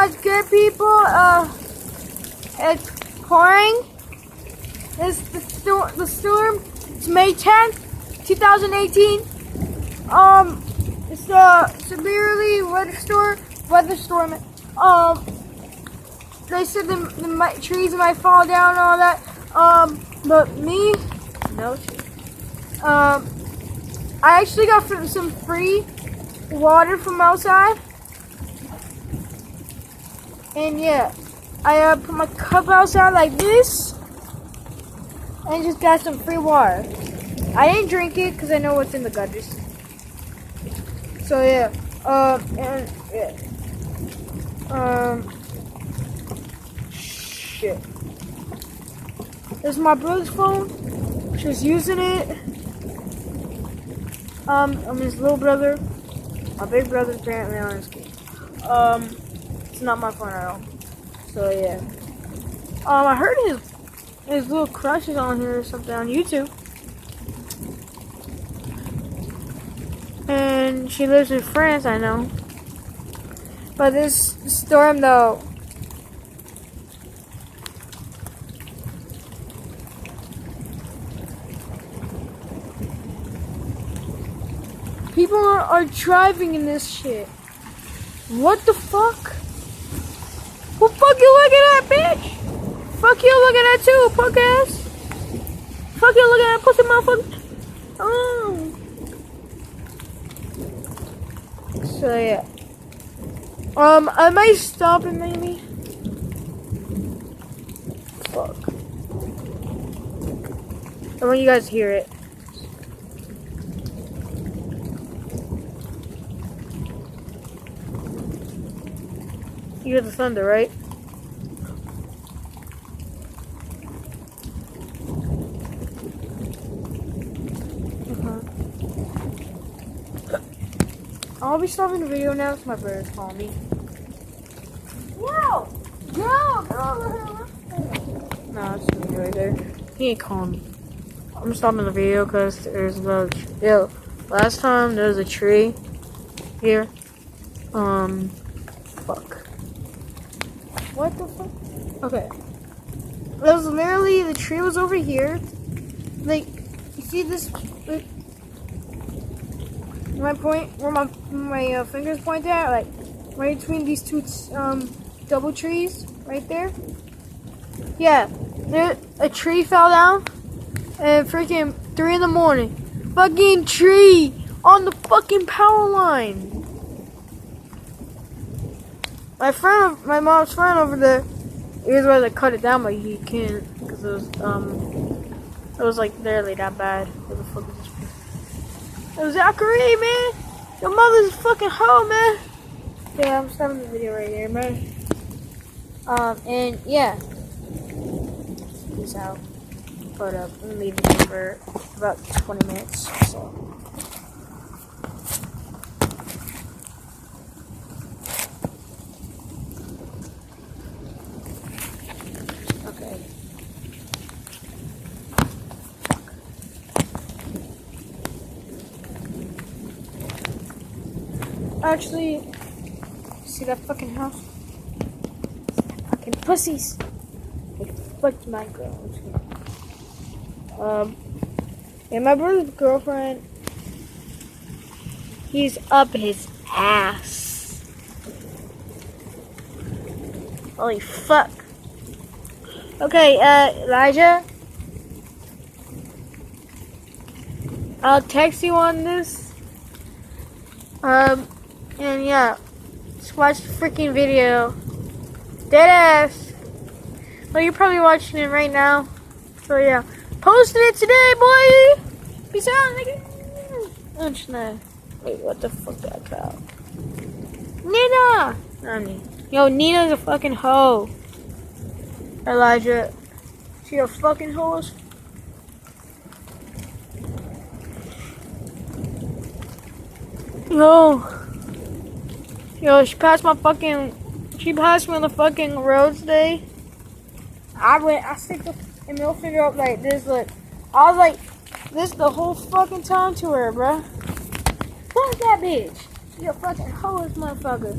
what's good, people? It's pouring. It's the storm. It's May 10th, 2018. It's a severely weather storm. They said the trees might fall down and all that. But me, no. I actually got some free water from outside. And yeah, I put my cup outside like this and just got some free water. I didn't drink it because I know what's in the gutters. So yeah, shit. This is my brother's phone. She's using it. I'm his little brother. My big brother's apparently on his game. It's not my phone at all. So yeah. I heard his little crush is on here or something on YouTube. And she lives in France, I know. But this storm though, people are driving in this shit. What the fuck? What fuck you looking at, bitch? Fuck you looking at too, punk ass. Fuck you looking at, pussy motherfucker. Oh. So yeah. I might stop it maybe. Fuck. I want you guys to hear it. You hear the thunder, right? I'll be stopping the video now because my brother's calling me. Yo! Yo! No, it's me right there. He ain't calling me. I'm stopping the video because there's a yo. Last time there was a tree here. Fuck. What the fuck? Okay. It was literally, the tree was over here. Like, you see this? Like, my point, where my fingers point at, like, right between these two double trees, right there. Yeah, there, a tree fell down, and freaking 3 in the morning. Fucking tree on the fucking power line. My mom's friend over there, he was ready to cut it down, but he can't because it was like barely that bad. What the fuck is this? It was Zachary, man. Your mother's a fucking hoe, man. Yeah, I'm stopping the video right here, man. And yeah, peace out. But I'm gonna leave it here for about 20 minutes. So. Actually, see that fucking house? Fucking pussies. They fucked my girl. And my brother's girlfriend, he's up his ass. Holy fuck. Okay, Elijah, I'll text you on this. And yeah, just watch the freaking video. Deadass. Well, you're probably watching it right now. So yeah, posted it today, boy. Peace out, nigga. Wait, what the fuck that cow? Nina. Yo, Nina's a fucking hoe. Elijah, she a fucking hoe. Yo, she passed me on the fucking road today. I stick the middle finger up like this, look. I was like this the whole fucking time to her, bruh. Fuck that bitch. She a fucking hoe, motherfucker.